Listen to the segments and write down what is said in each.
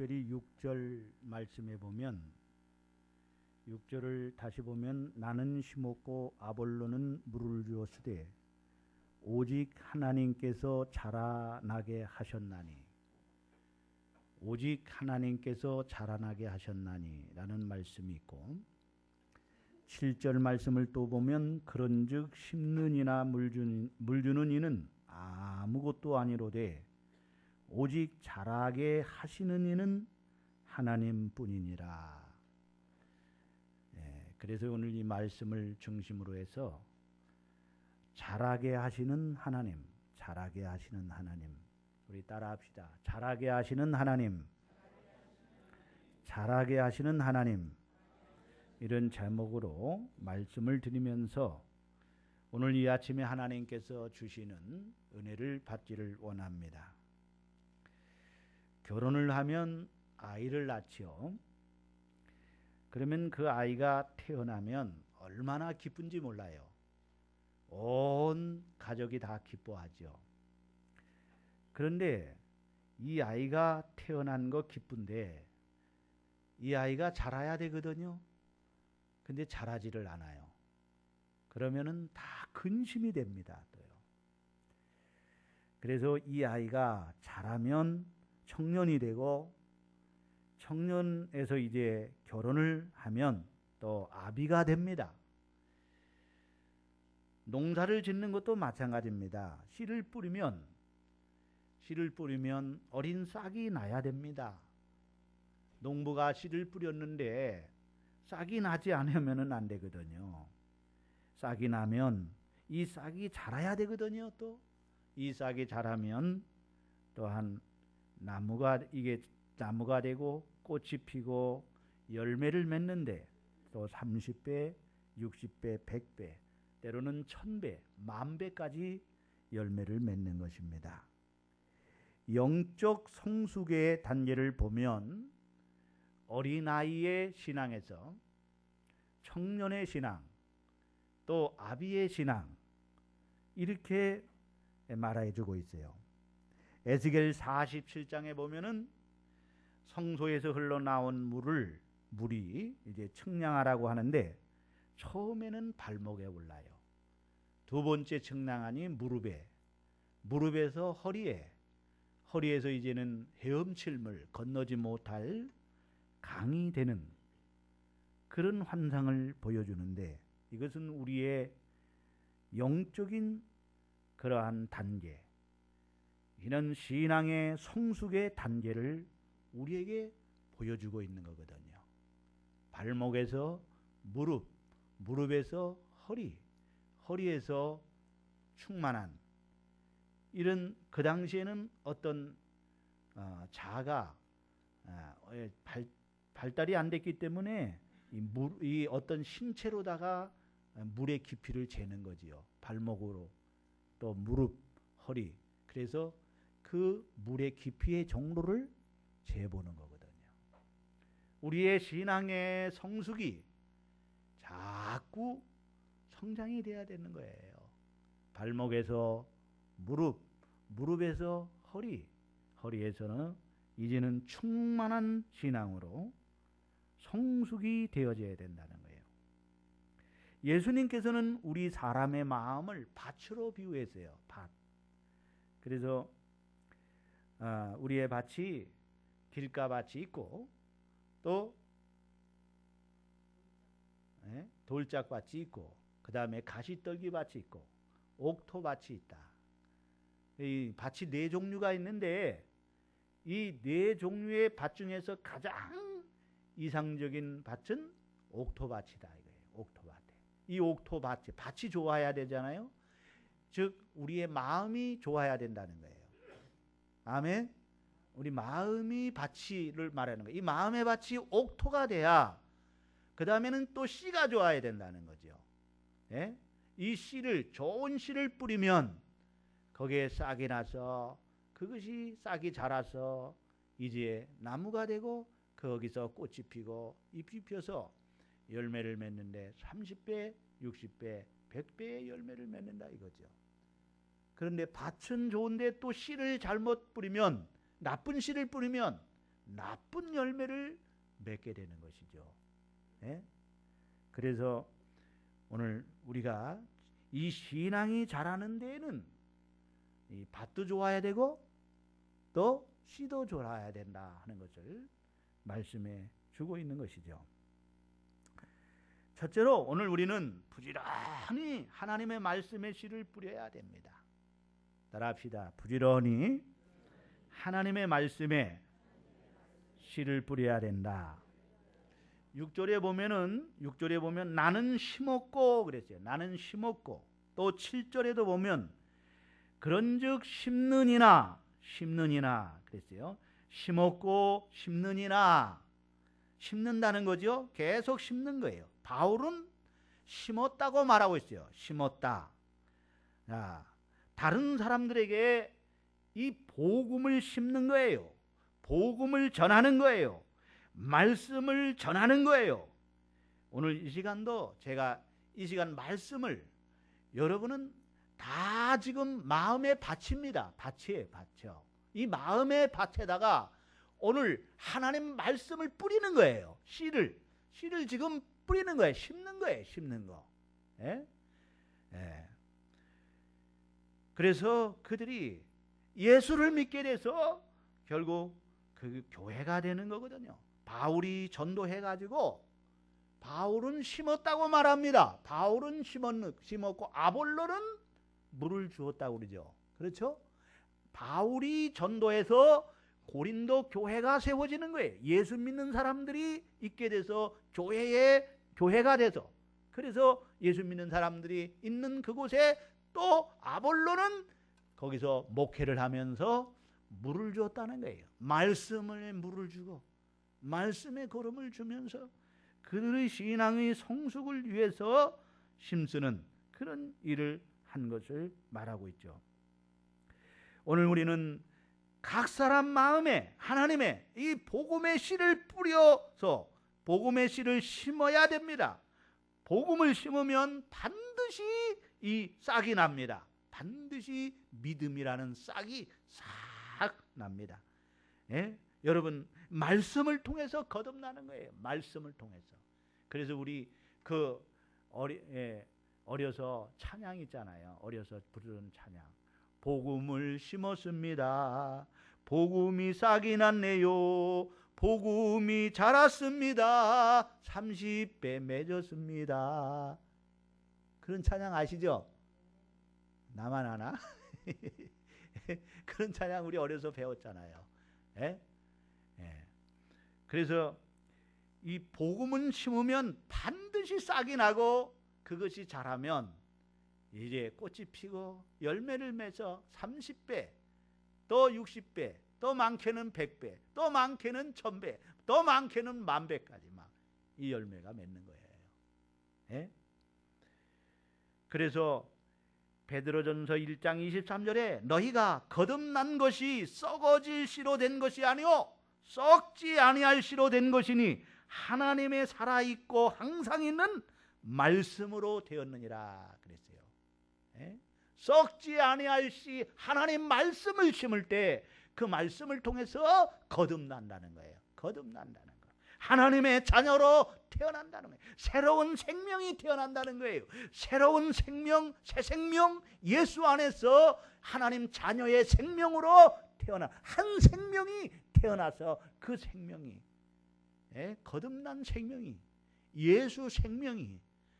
특별히 6절 말씀에 보면 6절을 다시 보면 나는 심었고 아볼로는 물을 주었으되 오직 하나님께서 자라나게 하셨나니 오직 하나님께서 자라나게 하셨나니 라는 말씀이 있고 7절 말씀을 또 보면 그런즉 심는 이나 물 주는 이는 아무것도 아니로되 오직 자라게 하시는 이는 하나님뿐이니라. 그래서 오늘 이 말씀을 중심으로 해서 자라게 하시는 하나님, 자라게 하시는 하나님, 우리 따라합시다. 자라게 하시는 하나님, 자라게 하시는 하나님, 이런 제목으로 말씀을 드리면서 오늘 이 아침에 하나님께서 주시는 은혜를 받기를 원합니다. 결혼을 하면 아이를 낳지요. 그러면 그 아이가 태어나면 얼마나 기쁜지 몰라요. 온 가족이 다 기뻐하죠. 그런데 이 아이가 태어난 거 기쁜데 이 아이가 자라야 되거든요. 근데 자라지를 않아요. 그러면은 다 근심이 됩니다. 또요. 그래서 이 아이가 자라면 청년이 되고 청년에서 이제 결혼을 하면 또 아비가 됩니다. 농사를 짓는 것도 마찬가지입니다. 씨를 뿌리면 어린 싹이 나야 됩니다. 농부가 씨를 뿌렸는데 싹이 나지 않으면 안 되거든요. 싹이 나면 이 싹이 자라야 되거든요. 또 이 싹이 자라면 또한 나무가 되고 꽃이 피고 열매를 맺는데 또 30배, 60배, 100배, 때로는 1000배, 10,000배까지 열매를 맺는 것입니다. 영적 성숙의 단계를 보면 어린아이의 신앙에서 청년의 신앙, 또 아비의 신앙, 이렇게 말해주고 있어요. 에스겔 47장에 보면은 성소에서 흘러나온 물이 이제 측량하라고 하는데 처음에는 발목에 올라요. 두 번째 측량하니 무릎에서 허리에서 이제는 헤엄칠 물, 건너지 못할 강이 되는 그런 환상을 보여주는데 이것은 우리의 영적인 그러한 단계, 이는 신앙의 성숙의 단계를 우리에게 보여주고 있는 거거든요. 발목에서 무릎에서 허리에서 충만한 이런, 그 당시에는 어떤 자가 발달이 안 됐기 때문에 이 어떤 신체로다가 물의 깊이를 재는 거지요. 발목으로 또 무릎, 허리. 그래서 그 물의 깊이의 정도를 재보는 거거든요. 우리의 신앙의 성숙이 자꾸 성장이 돼야 되는 거예요. 발목에서 무릎에서 허리에서는 이제는 충만한 신앙으로 성숙이 되어져야 된다는 거예요. 예수님께서는 우리 사람의 마음을 밭으로 비유했어요. 밭. 그래서 우리의 밭이 길가밭이 있고 또 돌짝밭이 있고 그 다음에 가시떨기밭이 있고 옥토밭이 있다. 이 밭이 4종류가 있는데 이 4종류의 밭 중에서 가장 이상적인 밭은 옥토밭이다 이거예요. 옥토밭. 이 밭이 좋아야 되잖아요. 즉 우리의 마음이 좋아야 된다는 거예요. 아멘. 우리 마음이 밭을 말하는 거예요. 이 마음의 밭이 옥토가 돼야 그 다음에는 또 씨가 좋아야 된다는 거죠. 예? 이 씨를, 좋은 씨를 뿌리면 거기에 싹이 나서 그것이 싹이 자라서 이제 나무가 되고 거기서 꽃이 피고 잎이 펴서 열매를 맺는데 30배, 60배, 100배의 열매를 맺는다 이거죠. 그런데 밭은 좋은데 또 씨를 잘못 뿌리면, 나쁜 씨를 뿌리면 나쁜 열매를 맺게 되는 것이죠. 예? 그래서 오늘 우리가 이 신앙이 자라는 데에는 이 밭도 좋아야 되고 또 씨도 좋아야 된다 하는 것을 말씀해 주고 있는 것이죠. 첫째로 오늘 우리는 부지런히 하나님의 말씀의 씨를 뿌려야 됩니다. 따라합시다. 부지런히 하나님의 말씀에 씨를 뿌려야 된다. 6절에 보면 나는 심었고 그랬어요. 나는 심었고. 또 7절에도 보면 그런즉 심느니나 그랬어요. 심었고 심느니나, 심는다는 거죠. 계속 심는 거예요. 바울은 심었다고 말하고 있어요. 심었다. 자, 다른 사람들에게 이 복음을 심는 거예요. 복음을 전하는 거예요. 말씀을 전하는 거예요. 오늘 이 시간도 제가 이 시간 말씀을 여러분은 다 지금 마음의 밭입니다. 밭이에요. 밭이요. 이 마음의 밭에다가 오늘 하나님 말씀을 뿌리는 거예요. 씨를 지금 뿌리는 거예요. 심는 거예요. 심는 거. 예? 예. 그래서 그들이 예수를 믿게 돼서 결국 그 교회가 되는 거거든요. 바울이 전도해가지고 바울은 심었다고 말합니다. 바울은 심었고 아볼로는 물을 주었다고 그러죠. 그렇죠? 바울이 전도해서 고린도 교회가 세워지는 거예요. 예수 믿는 사람들이 있게 돼서 교회가 돼서, 그래서 예수 믿는 사람들이 있는 그곳에 또 아볼로는 거기서 목회를 하면서 물을 주었다는 거예요. 말씀을 물을 주고 말씀의 걸음을 주면서 그들의 신앙의 성숙을 위해서 힘쓰는 그런 일을 한 것을 말하고 있죠. 오늘 우리는 각 사람 마음에 하나님의 이 복음의 씨를 뿌려서 복음의 씨를 심어야 됩니다. 복음을 심으면 반드시 이 싹이 납니다. 반드시 믿음이라는 싹이 싹 납니다. 예? 여러분, 말씀을 통해서 거듭나는 거예요. 말씀을 통해서. 그래서 우리 어려서 찬양 있잖아요. 어려서 부르는 찬양. 복음을 심었습니다. 복음이 싹이 났네요. 복음이 자랐습니다. 30배 맺었습니다. 그런 찬양 아시죠? 나만 아나? 그런 찬양 우리 어려서 배웠잖아요. 예? 예. 그래서 이 복음은 심으면 반드시 싹이 나고 그것이 자라면 이제 꽃이 피고 열매를 맺어 30배, 또 60배, 또 많게는 100배, 또 많게는 1000배, 또 많게는 10,000배까지 막 이 열매가 맺는 거예요. 예? 그래서 베드로전서 1장 23절에 너희가 거듭난 것이 썩어질 씨로 된 것이 아니요 썩지 아니할 씨로 된 것이니 하나님의 살아있고 항상 있는 말씀으로 되었느니라 그랬어요. 예? 썩지 아니할 씨, 하나님 말씀을 심을 때 그 말씀을 통해서 거듭난다는 거예요. 거듭난다는 거. 하나님의 자녀로 태어난다는 거예요. 새로운 생명이 태어난다는 거예요. 새로운 생명, 새 생명, 예수 안에서 하나님 자녀의 생명으로 태어난 한 생명이 태어나서 그 생명이 거듭난 생명이 예수 생명이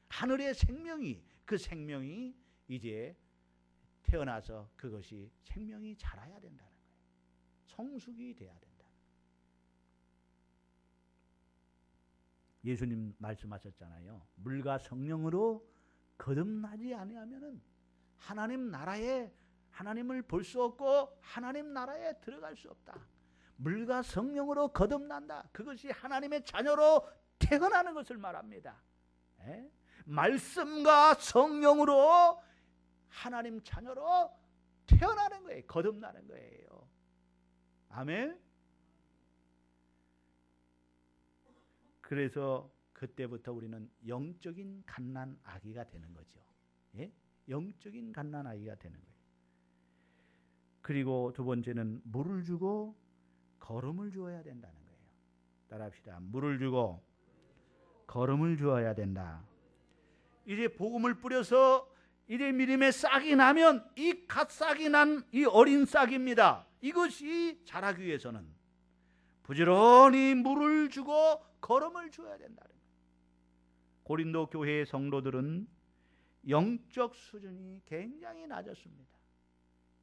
하늘의 생명이 그 생명이 이제 태어나서 그것이 생명이 자라야 된다는 거예요. 성숙이 돼야 된다. 예수님 말씀하셨잖아요. 물과 성령으로 거듭나지 아니하면은 하나님 나라에 하나님을 볼 수 없고 하나님 나라에 들어갈 수 없다. 물과 성령으로 거듭난다. 그것이 하나님의 자녀로 태어나는 것을 말합니다. 에? 말씀과 성령으로 하나님 자녀로 태어나는 거예요. 거듭나는 거예요. 아멘. 그래서 그때부터 우리는 영적인 갓난 아기가 되는 거죠. 예? 영적인 갓난 아기가 되는 거예요. 그리고 두 번째는 물을 주고 걸음을 주어야 된다는 거예요. 따라합시다. 물을 주고 거름을 주어야 된다. 이제 복음을 뿌려서 이제 믿음의 싹이 나면 이 갓 싹이 난 이 어린 싹입니다. 이것이 자라기 위해서는 부지런히 물을 주고 거름을 주어야 된다. 고린도 교회의 성도들은 영적 수준이 굉장히 낮았습니다.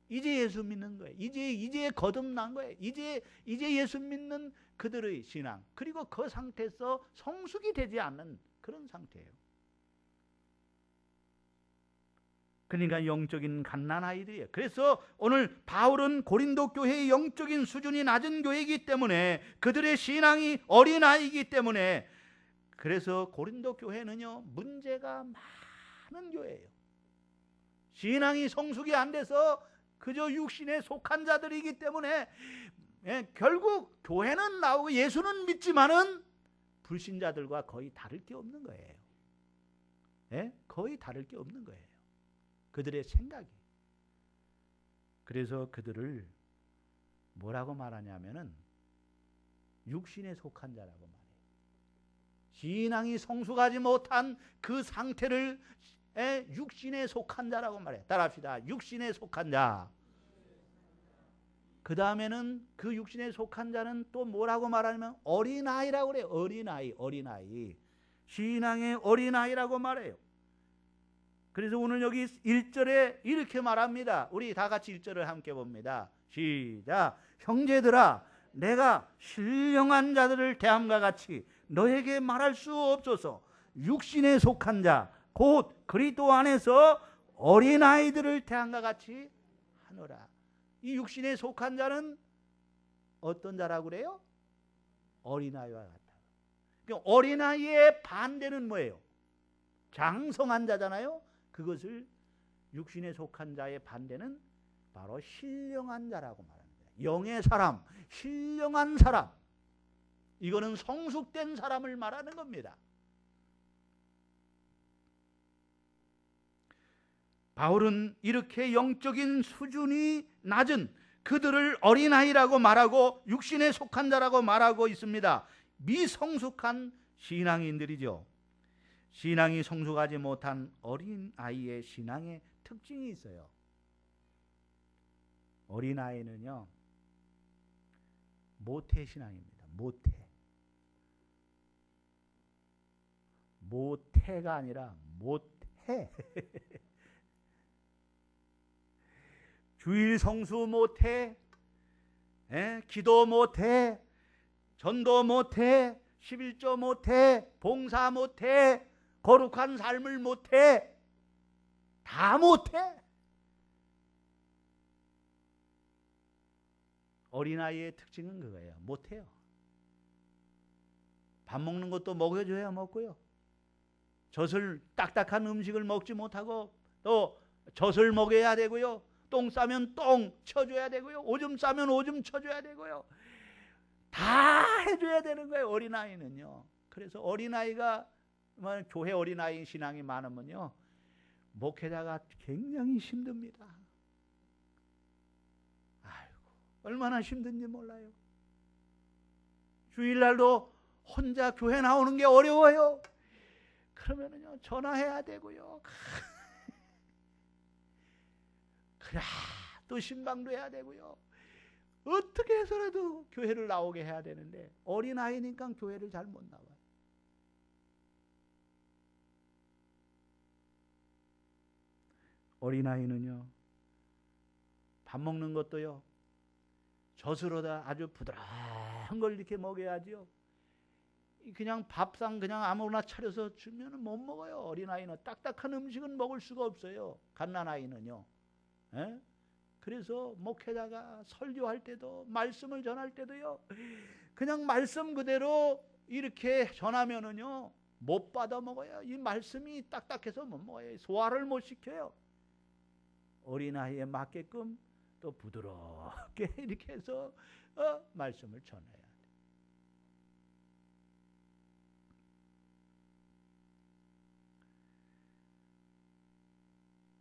이제 예수 믿는 거예요. 이제 거듭난 거예요. 이제 예수 믿는 그들의 신앙, 그리고 그 상태에서 성숙이 되지 않는 그런 상태예요. 그러니까 영적인 갓난 아이들이에요. 그래서 오늘 바울은 고린도 교회의 영적인 수준이 낮은 교회이기 때문에, 그들의 신앙이 어린아이이기 때문에, 그래서 고린도 교회는요 문제가 많은 교회예요. 신앙이 성숙이 안 돼서 그저 육신에 속한 자들이기 때문에 결국 교회는 나오고 예수는 믿지만은 불신자들과 거의 다를 게 없는 거예요. 거의 다를 게 없는 거예요. 그들의 생각이. 그래서 그들을 뭐라고 말하냐면은 육신에 속한 자라고 말해요. 신앙이 성숙하지 못한 그 상태를 육신에 속한 자라고 말해요. 따라합시다. 육신에 속한 자. 그 다음에는 그 육신에 속한 자는 또 뭐라고 말하냐면 어린아이라고 그래요. 어린아이. 신앙의 어린아이라고 말해요. 그래서 오늘 여기 1절에 이렇게 말합니다. 우리 다 같이 1절을 함께 봅니다. 시작. 형제들아, 내가 신령한 자들을 대함과 같이 너에게 말할 수 없소서. 육신에 속한 자, 곧 그리스도 안에서 어린아이들을 대함과 같이 하노라. 이 육신에 속한 자는 어떤 자라고 그래요? 어린아이와 같다. 그러니까 어린아이의 반대는 뭐예요? 장성한 자잖아요. 그것을 육신에 속한 자의 반대는 바로 신령한 자라고 말합니다. 영의 사람, 신령한 사람. 이거는 성숙된 사람을 말하는 겁니다. 바울은 이렇게 영적인 수준이 낮은 그들을 어린아이라고 말하고 육신에 속한 자라고 말하고 있습니다. 미성숙한 신앙인들이죠. 신앙이 성숙하지 못한 어린아이의 신앙의 특징이 있어요. 어린아이는요 모태신앙입니다. 모태가 아니라 모태. 주일 성수 못해, 기도 못해, 전도 못해, 11조 못해, 봉사 못해, 거룩한 삶을 못해, 다 못해. 어린아이의 특징은 그거예요. 못해요. 밥 먹는 것도 먹여줘야 먹고요. 젖을 딱딱한 음식을 먹지 못하고 또 젖을 먹여야 되고요. 똥 싸면 똥 쳐줘야 되고요. 오줌 싸면 오줌 쳐줘야 되고요. 다 해줘야 되는 거예요. 어린아이는요. 그래서 어린아이가 교회 어린아이 신앙이 많으면요 목회자가 굉장히 힘듭니다. 아이고 얼마나 힘든지 몰라요. 주일날도 혼자 교회 나오는 게 어려워요. 그러면은요 전화해야 되고요. 그래 또 신방도 해야 되고요. 어떻게 해서라도 교회를 나오게 해야 되는데 어린아이니까 교회를 잘 못 나와요. 어린아이는요 밥 먹는 것도요 젖으로다 아주 부드러운 걸 이렇게 먹여야지요. 그냥 밥상 그냥 아무거나 차려서 주면 못 먹어요. 어린아이는 딱딱한 음식은 먹을 수가 없어요. 갓난아이는요. 그래서 목회자가 설교할 때도 말씀을 전할 때도요 그냥 말씀 그대로 이렇게 전하면은요 못 받아 먹어요. 이 말씀이 딱딱해서 못 먹어요. 소화를 못 시켜요. 어린아이에 맞게끔 또 부드럽게 이렇게 해서 말씀을 전해야 돼.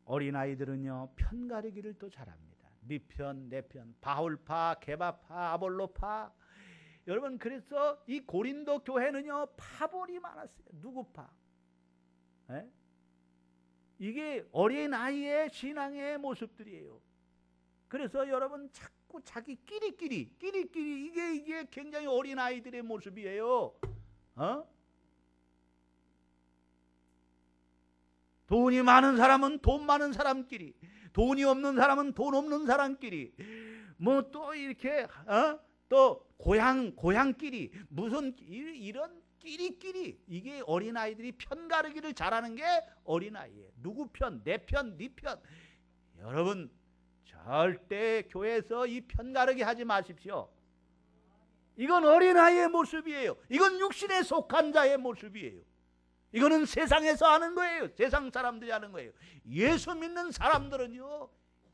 어린아이들은요 편가르기를 또 잘합니다. 네 편, 내 편, 바울파, 게바파, 아볼로파 여러분, 그래서 이 고린도 교회는요, 파벌이 많았어요. 누구 파? 예? 이게 어린아이의 신앙의 모습들이에요. 그래서 여러분, 자꾸 자기끼리 이게 굉장히 어린아이들의 모습이에요. 돈이 많은 사람은 돈 많은 사람끼리, 돈이 없는 사람은 돈 없는 사람끼리, 뭐 또 이렇게 또 고향끼리 무슨 이런 끼리끼리, 이게 어린아이들이 편 가르기를 잘하는 게 어린아이예요. 누구 편? 내 편, 네 편. 여러분, 절대 교회에서 이 편 가르기 하지 마십시오. 이건 어린아이의 모습이에요. 이건 육신에 속한 자의 모습이에요. 이거는 세상에서 하는 거예요. 세상 사람들이 하는 거예요. 예수 믿는 사람들은요,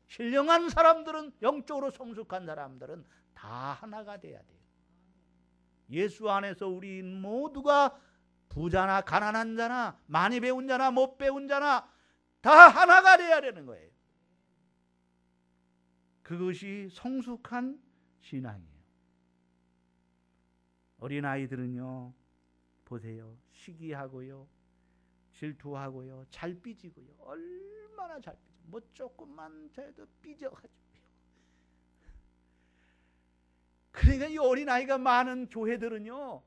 신령한 사람들은, 영적으로 성숙한 사람들은 다 하나가 돼야 돼요. 예수 안에서 우리 모두가 부자나 가난한 자나 많이 배운 자나 못 배운 자나 다 하나가 돼야 되는 거예요. 그것이 성숙한 신앙이에요. 어린아이들은요, 보세요. 시기하고요, 질투하고요, 잘 삐지고요. 얼마나 잘 삐져. 뭐 조금만 해도 삐져가지고요. 그러니까 이 어린아이가 많은 교회들은요,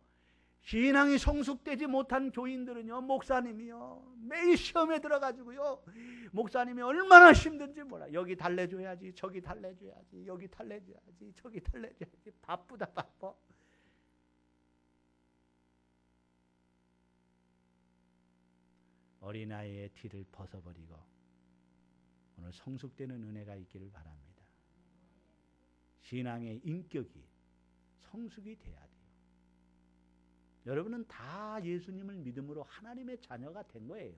신앙이 성숙되지 못한 교인들은요, 목사님이요, 매일 시험에 들어가지고요, 목사님이 얼마나 힘든지 몰라. 여기 달래줘야지, 저기 달래줘야지, 여기 달래줘야지, 저기 달래줘야지. 바쁘다 바빠. 어린아이의 티를 벗어버리고 오늘 성숙되는 은혜가 있기를 바랍니다. 신앙의 인격이 성숙이 돼야 돼요. 여러분은 다 예수님을 믿음으로 하나님의 자녀가 된 거예요.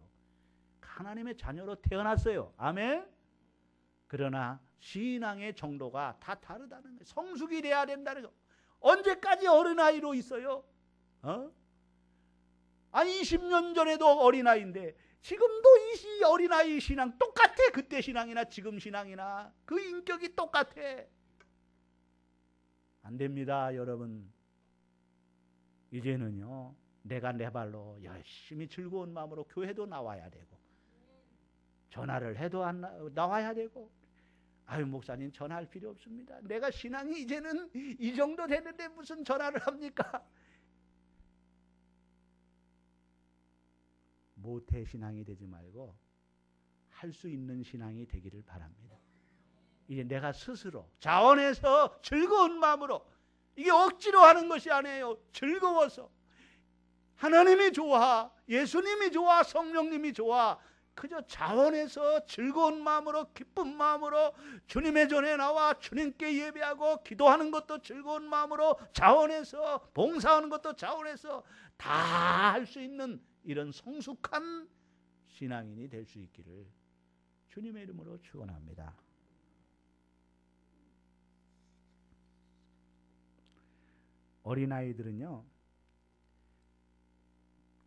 하나님의 자녀로 태어났어요. 아멘. 그러나 신앙의 정도가 다 다르다는 거예요. 성숙이 돼야 된다는 거. 언제까지 어린아이로 있어요? 아니 20년 전에도 어린아이인데 지금도 이 어린아이 신앙 똑같아. 그때 신앙이나 지금 신앙이나 그 인격이 똑같아. 안 됩니다, 여러분. 이제는요, 내가 내 발로 열심히 즐거운 마음으로 교회도 나와야 되고, 전화를 해도 나와야 되고. 아유, 목사님 전화할 필요 없습니다. 내가 신앙이 이제는 이 정도 되는데 무슨 전화를 합니까? 모태 신앙이 되지 말고 할 수 있는 신앙이 되기를 바랍니다. 이제 내가 스스로 자원해서 즐거운 마음으로, 이게 억지로 하는 것이 아니에요. 즐거워서. 하나님이 좋아, 예수님이 좋아, 성령님이 좋아. 그저 자원해서 즐거운 마음으로, 기쁜 마음으로 주님의 전에 나와 주님께 예배하고 기도하는 것도 즐거운 마음으로 자원해서, 봉사하는 것도 자원해서 다 할 수 있는 이런 성숙한 신앙인이 될 수 있기를 주님의 이름으로 축원합니다. 어린아이들은요,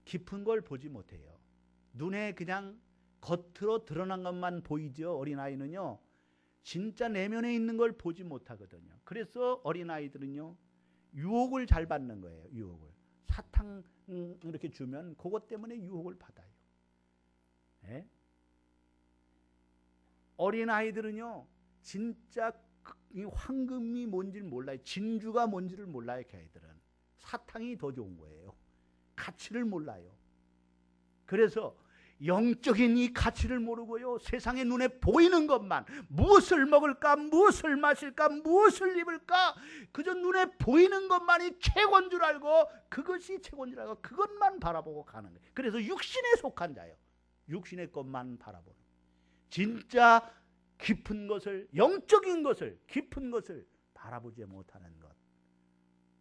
깊은 걸 보지 못해요. 눈에 그냥 겉으로 드러난 것만 보이죠. 어린아이는요, 진짜 내면에 있는 걸 보지 못하거든요. 그래서 어린아이들은요, 유혹을 잘 받는 거예요. 유혹을. 사탕 이렇게 주면 그것 때문에 유혹을 받아요. 예? 어린아이들은요, 진짜 이 황금이 뭔지를 몰라요. 진주가 뭔지를 몰라요. 걔들은 사탕이 더 좋은 거예요. 가치를 몰라요. 그래서 영적인 이 가치를 모르고요, 세상의 눈에 보이는 것만, 무엇을 먹을까, 무엇을 마실까, 무엇을 입을까, 그저 눈에 보이는 것만이 최고인 줄 알고, 그것이 최고인 줄 알고 그것만 바라보고 가는 거예요. 그래서 육신에 속한 자예요. 육신의 것만 바라보는. 진짜 깊은 것을, 영적인 것을, 깊은 것을 바라보지 못하는 것,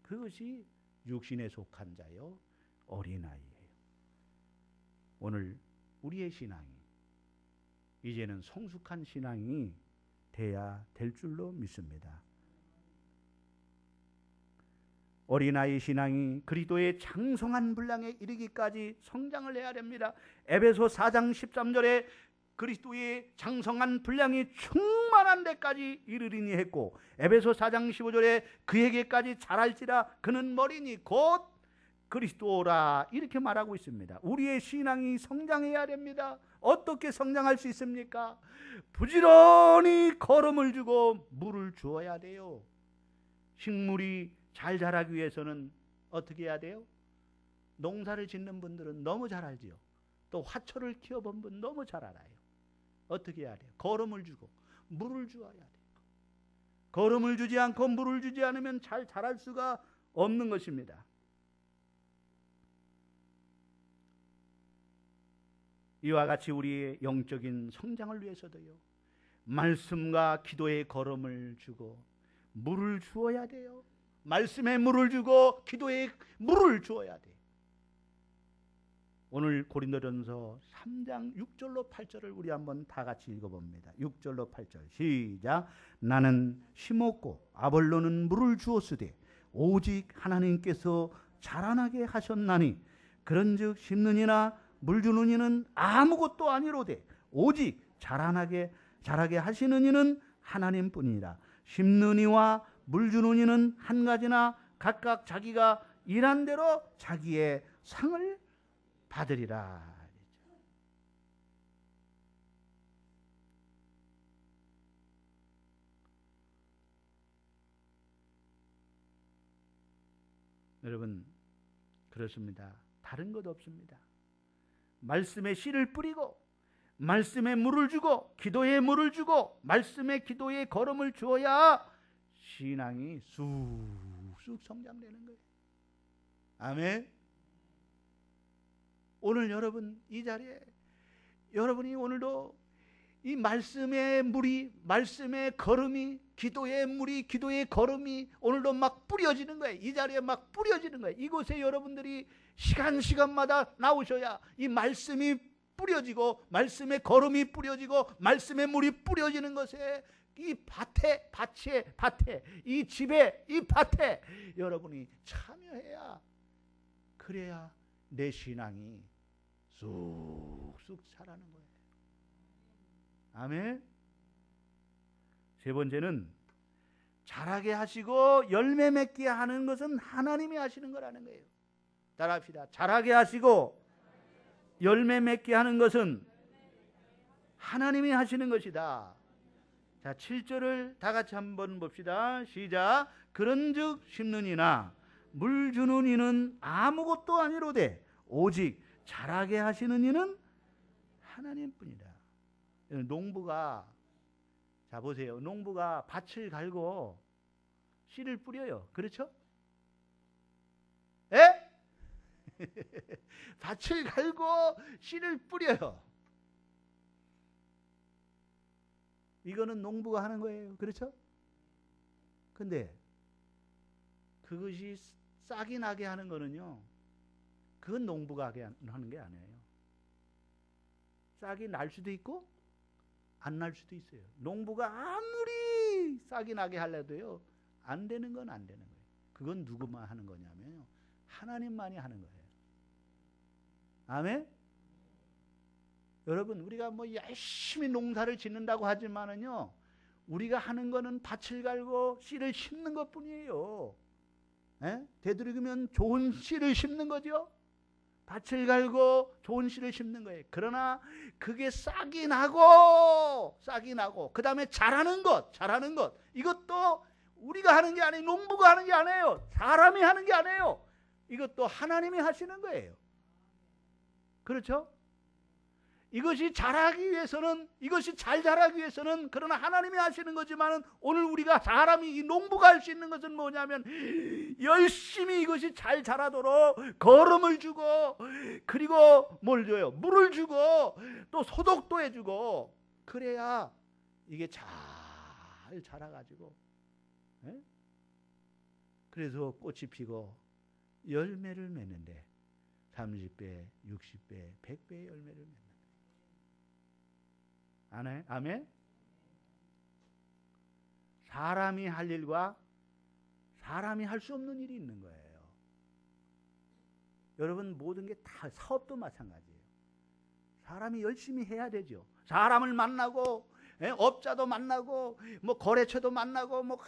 그것이 육신에 속한 자요, 어린아이예요. 오늘 우리의 신앙이 이제는 성숙한 신앙이 돼야 될 줄로 믿습니다. 어린아이 신앙이 그리스도의 장성한 분량에 이르기까지 성장을 해야 됩니다. 에베소 4장 13절에 그리스도의 장성한 분량이 충만한 데까지 이르리니 했고, 에베소 4장 15절에 그에게까지 자랄지라 그는 머리니 곧 그리스도라, 이렇게 말하고 있습니다. 우리의 신앙이 성장해야 됩니다. 어떻게 성장할 수 있습니까? 부지런히 걸음을 주고 물을 주어야 돼요. 식물이 잘 자라기 위해서는 어떻게 해야 돼요? 농사를 짓는 분들은 너무 잘 알지요. 또 화초를 키워본 분 너무 잘 알아요. 어떻게 해야 돼요? 걸음을 주고 물을 주어야 돼요. 걸음을 주지 않고 물을 주지 않으면 잘 자랄 수가 없는 것입니다. 이와 같이 우리의 영적인 성장을 위해서도요, 말씀과 기도의 걸음을 주고 물을 주어야 돼요. 말씀에 물을 주고 기도에 물을 주어야 돼요. 오늘 고린도전서 3장 6절로 8절을 우리 한번 다 같이 읽어봅니다. 6절로 8절 시작. 나는 심었고 아볼로는 물을 주었으되 오직 하나님께서 자라나게 하셨나니, 그런즉 심는 이나 물 주는 이는 아무것도 아니로되 오직 자라게 하시는 이는 하나님뿐이라. 심는 이와 물 주는 이는 한 가지나 각각 자기가 일한 대로 자기의 상을 받으리라. 여러분, 그렇습니다. 다른 것 없습니다. 말씀에 씨를 뿌리고 말씀에 물을 주고 기도에 물을 주고 말씀에 기도에 걸음을 주어야 신앙이 쑥쑥 성장되는 거예요. 아멘. 오늘 여러분 이 자리에 여러분이 오늘도 이 말씀의 물이, 말씀의 걸음이, 기도의 물이, 기도의 걸음이 오늘도 막 뿌려지는 거예요. 이 자리에 막 뿌려지는 거예요. 이곳에 여러분들이 시간마다 나오셔야 이 말씀이 뿌려지고 말씀의 걸음이 뿌려지고 말씀의 물이 뿌려지는 것에, 이 밭에 이 집에 이 밭에 여러분이 참여해야, 그래야 내 신앙이 쑥쑥 자라는 거예요. 아멘. 세 번째는 자라게 하시고 열매 맺게 하는 것은 하나님이 하시는 거라는 거예요. 따라합시다. 자라게 하시고 열매 맺게 하는 것은 하나님이 하시는 것이다. 자, 7절을 다 같이 한번 봅시다. 시작. 그런즉 심는 이나 물 주는 이는 아무것도 아니로되 오직 자라게 하시는 이는 하나님뿐이다. 농부가, 자 보세요. 농부가 밭을 갈고 씨를 뿌려요. 그렇죠? 예? 밭을 갈고 씨를 뿌려요. 이거는 농부가 하는 거예요. 그렇죠? 근데 그것이 싹이 나게 하는 거는요, 그건 농부가 하는 게 아니에요. 싹이 날 수도 있고 안 날 수도 있어요. 농부가 아무리 싹이 나게 하려도요, 안 되는 건 안 되는 거예요. 그건 누구만 하는 거냐면요, 하나님만이 하는 거예요. 아멘? 여러분, 우리가 뭐 열심히 농사를 짓는다고 하지만은요, 우리가 하는 거는 밭을 갈고 씨를 심는 것 뿐이에요. 예? 되도록이면 좋은 씨를 심는 거죠. 밭을 갈고 좋은 씨를 심는 거예요. 그러나 그게 싹이 나고 그 다음에 자라는 것, 이것도 우리가 하는 게 아니에요. 농부가 하는 게 아니에요. 사람이 하는 게 아니에요. 이것도 하나님이 하시는 거예요. 그렇죠? 이것이 자라기 위해서는, 이것이 잘 자라기 위해서는 그러나 하나님이 하시는 거지만은, 오늘 우리가 사람이, 이 농부가 할 수 있는 것은 뭐냐면 열심히 이것이 잘 자라도록 걸음을 주고, 그리고 뭘 줘요? 물을 주고 또 소독도 해주고, 그래야 이게 잘 자라가지고, 예? 그래서 꽃이 피고 열매를 맺는데 30배, 60배, 100배의 열매를 맺는. 아멘? 사람이 할 일과 사람이 할 수 없는 일이 있는 거예요. 여러분, 모든 게 다, 사업도 마찬가지예요. 사람이 열심히 해야 되죠. 사람을 만나고, 업자도 만나고, 뭐 거래처도 만나고, 뭐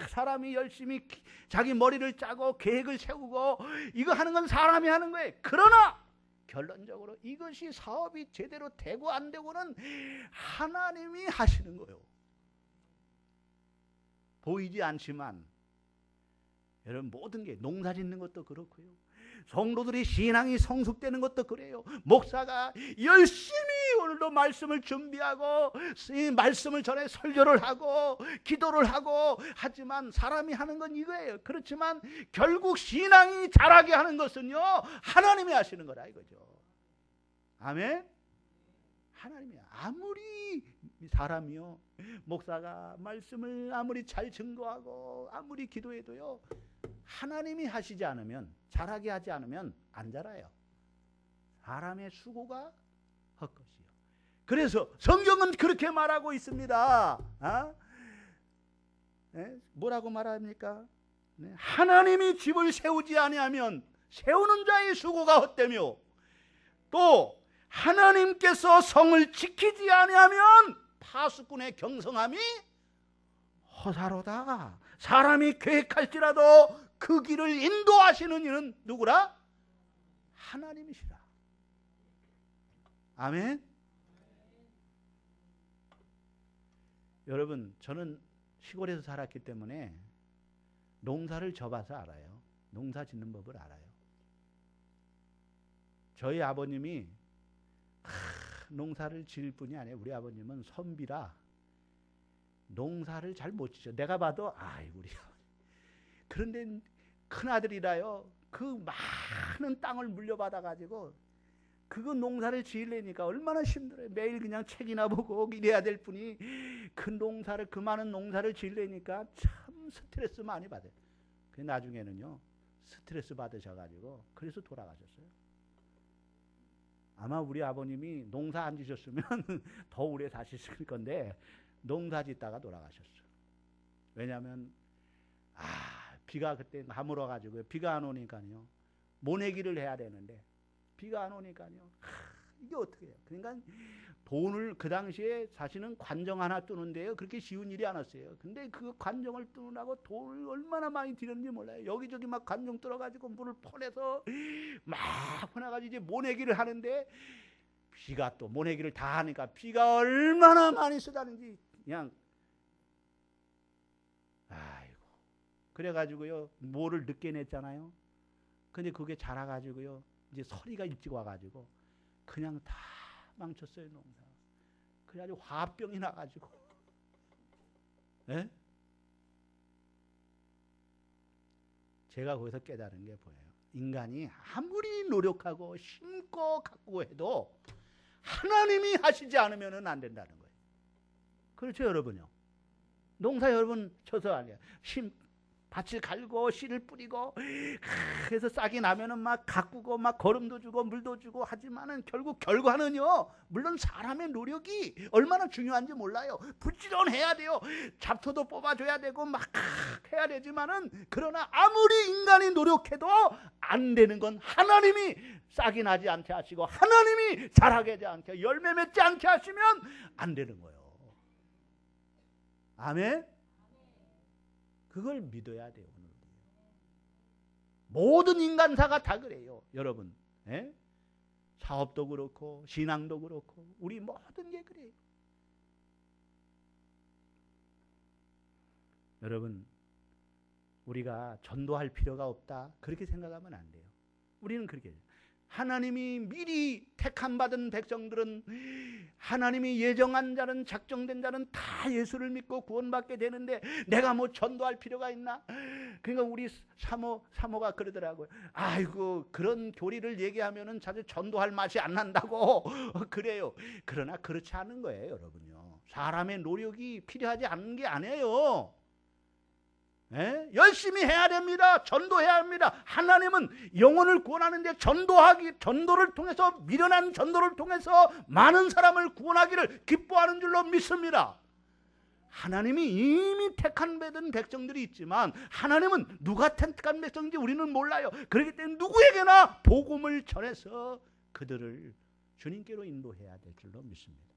사람이 열심히 자기 머리를 짜고 계획을 세우고 이거 하는 건 사람이 하는 거예요. 그러나 결론적으로 이것이 사업이 제대로 되고 안 되고는 하나님이 하시는 거예요. 보이지 않지만 여러분, 모든 게 농사 짓는 것도 그렇고요, 성도들이 신앙이 성숙되는 것도 그래요. 목사가 열심히 오늘도 말씀을 준비하고 이 말씀을 전해 설교를 하고 기도를 하고 하지만 사람이 하는 건 이거예요. 그렇지만 결국 신앙이 자라게 하는 것은요, 하나님이 하시는 거라 이거죠. 아멘. 하나님이 아무리 사람이요, 목사가 말씀을 아무리 잘 증거하고 아무리 기도해도요, 하나님이 하시지 않으면, 자라게 하지 않으면 안 자라요. 사람의 수고가 헛것이요. 그래서 성경은 그렇게 말하고 있습니다. 뭐라고 말합니까? 하나님이 집을 세우지 아니하면 세우는 자의 수고가 헛되며, 또 하나님께서 성을 지키지 아니하면 파수꾼의 경성함이 허사로다. 사람이 계획할지라도 그 길을 인도하시는 이는 누구라? 하나님이시라. 아멘. 여러분, 저는 시골에서 살았기 때문에 농사를 져봐서 알아요. 농사 짓는 법을 알아요. 저희 아버님이 농사를 지을 뿐이 아니에요. 우리 아버님은 선비라 농사를 잘 못 지죠. 내가 봐도 우리 그런데 큰아들이라요, 그 많은 땅을 물려받아가지고 그거 농사를 지으려니까 얼마나 힘들어요. 매일 그냥 책이나 보고 이래야 될 뿐이 그 많은 농사를 지으려니까 참 스트레스 많이 받아요. 그 나중에는요, 스트레스 받으셔가지고 그래서 돌아가셨어요. 아마 우리 아버님이 농사 안 지셨으면 더 오래 사셨을 건데 농사 짓다가 돌아가셨어요. 왜냐하면 비가 그때 가물어가지고 비가 안 오니까요, 모내기를 해야 되는데 비가 안 오니까요, 이게 어떻게 해요. 그러니까 돈을, 그 당시에 사실은 관정 하나 뜨는데요, 그렇게 쉬운 일이 아니었어요. 근데 그 관정을 뜨느라고 돈을 얼마나 많이 들였는지 몰라요. 여기저기 막 관정 뚫어가지고 물을 퍼내서 막 퍼내가지고 이제 모내기를 하는데, 비가 또 모내기를 다 하니까 비가 얼마나 많이 쏟아는지 그냥 그래가지고요, 모를 늦게 냈잖아요. 근데 그게 자라가지고요, 이제 서리가 일찍 와가지고 그냥 다 망쳤어요, 농사. 그래가지고 화병이 나가지고. 제가 거기서 깨달은 게 뭐예요? 인간이 아무리 노력하고 심고 가꾸고 해도 하나님이 하시지 않으면 안 된다는 거예요. 그렇죠, 여러분요? 농사 여러분 쳐서 아니에요. 밭을 갈고 씨를 뿌리고 그래서 싹이 나면은 막 가꾸고 막 거름도 주고 물도 주고 하지만은 결국 결과는요, 물론 사람의 노력이 얼마나 중요한지 몰라요. 부지런해야 돼요. 잡초도 뽑아줘야 되고 막 해야 되지만은, 그러나 아무리 인간이 노력해도 안 되는 건 하나님이 싹이 나지 않게 하시고 하나님이 자라게 하지 않게, 열매 맺지 않게 하시면 안 되는 거예요. 아멘. 그걸 믿어야 돼요. 오늘 모든 인간사가 다 그래요, 여러분. 사업도 그렇고 신앙도 그렇고 우리 모든 게 그래요. 여러분, 우리가 전도할 필요가 없다, 그렇게 생각하면 안 돼요. 우리는 그렇게 해요. 하나님이 미리 택함 받은 백성들은, 하나님이 예정한 자는, 작정된 자는 다 예수를 믿고 구원받게 되는데 내가 뭐 전도할 필요가 있나? 그러니까 우리 사모가 그러더라고요. 아이고, 그런 교리를 얘기하면은 사실 전도할 맛이 안 난다고 그래요. 그러나 그렇지 않은 거예요, 여러분요. 사람의 노력이 필요하지 않은 게 아니에요. 열심히 해야 됩니다. 전도해야 합니다. 하나님은 영혼을 구원하는데 전도를 통해서, 미련한 전도를 통해서 많은 사람을 구원하기를 기뻐하는 줄로 믿습니다. 하나님이 이미 택한 받은 백성들이 있지만 하나님은 누가 택한 백성인지 우리는 몰라요. 그렇기 때문에 누구에게나 복음을 전해서 그들을 주님께로 인도해야 될 줄로 믿습니다.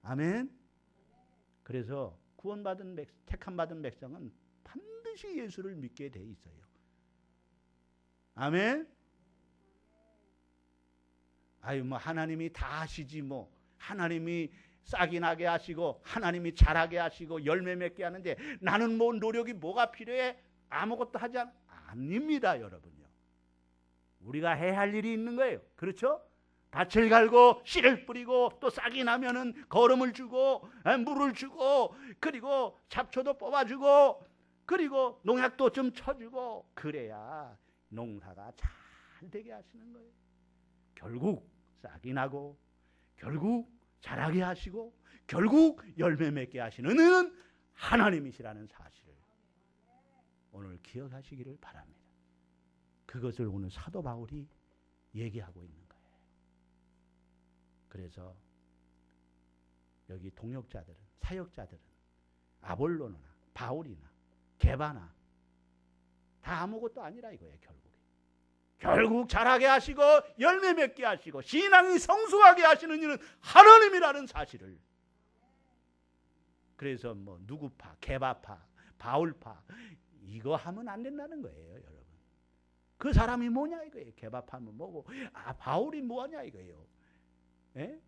아멘. 그래서 구원받은 택함받은 백성은 반드시 예수를 믿게 돼 있어요. 아멘. 아유 뭐 하나님이 다 하시지 뭐. 하나님이 싹이 나게 하시고 하나님이 자라게 하시고 열매 맺게 하는데 나는 뭐 노력이 뭐가 필요해? 아무것도 하지 아닙니다, 여러분요. 우리가 해야 할 일이 있는 거예요. 그렇죠? 밭을 갈고 씨를 뿌리고 또 싹이 나면은 거름을 주고 물을 주고 그리고 잡초도 뽑아주고 그리고 농약도 좀 쳐주고 그래야 농사가 잘 되게 하시는 거예요. 결국 싹이 나고 결국 자라게 하시고 결국 열매 맺게 하시는 이는 하나님이시라는 사실을 오늘 기억하시기를 바랍니다. 그것을 오늘 사도 바울이 얘기하고 있는 거예요. 그래서 여기 동역자들은 사역자들은 아볼로나 바울이나 게바나 다 아무것도 아니라 이거예요. 결국 자라게 하시고 열매 맺게 하시고 신앙이 성숙하게 하시는 이는 하나님이라는 사실을. 그래서 뭐 누구파, 게바파, 바울파 이거 하면 안 된다는 거예요, 여러분. 그 사람이 뭐냐 이거예요. 게바파면 뭐고, 바울이 뭐냐 이거예요. 예?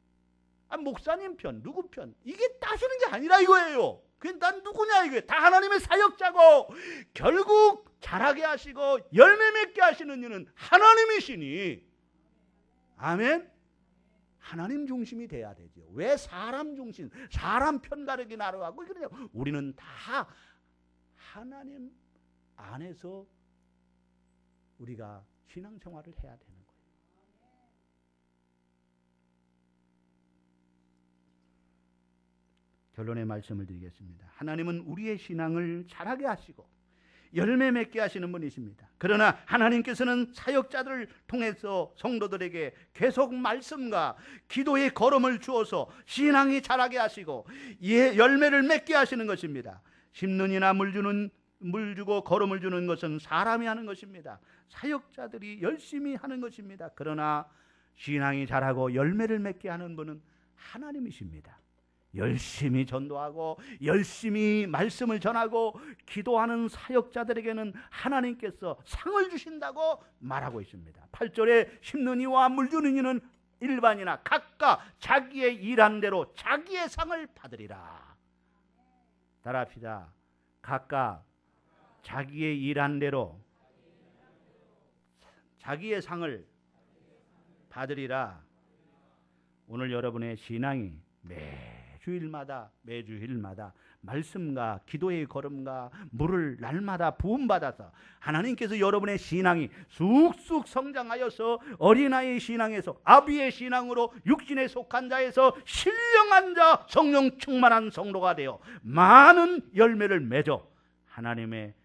목사님 편, 누구 편 이게 따지는 게 아니라 이거예요. 난 누구냐 이거예요. 다 하나님의 사역자고 결국 자라게 하시고 열매 맺게 하시는 이는 하나님이시니. 아멘. 하나님 중심이 돼야 되죠. 왜 사람 중심, 사람 편가르기 나르하고 그러냐. 우리는 다 하나님 안에서 우리가 신앙생활을 해야 되는 거예요. 결론의 말씀을 드리겠습니다. 하나님은 우리의 신앙을 자라게 하시고 열매 맺게 하시는 분이십니다. 그러나 하나님께서는 사역자들을 통해서 성도들에게 계속 말씀과 기도의 걸음을 주어서 신앙이 자라게 하시고 열매를 맺게 하시는 것입니다. 심는 이나 물 주고 걸음을 주는 것은 사람이 하는 것입니다. 사역자들이 열심히 하는 것입니다. 그러나 신앙이 자라고 열매를 맺게 하는 분은 하나님이십니다. 열심히 전도하고 열심히 말씀을 전하고 기도하는 사역자들에게는 하나님께서 상을 주신다고 말하고 있습니다. 8절에 심는 이와 물 주는 이는 일반이나 각각 자기의 일한 대로 자기의 상을 받으리라. 따라합시다. 각각 자기의 일한 대로 자기의 상을 받으리라. 오늘 여러분의 신앙이 매주일마다 말씀과 기도의 걸음과 물을 날마다 부음받아서 하나님께서 여러분의 신앙이 쑥쑥 성장하여서 어린아이의 신앙에서 아비의 신앙으로 육신에 속한 자에서 신령한 자 성령 충만한 성도가 되어 많은 열매를 맺어 하나님의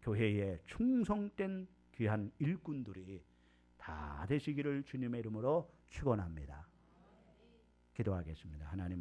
교회에 충성된 귀한 일꾼들이 다 되시기를 주님의 이름으로 축원합니다. 기도하겠습니다. 하나님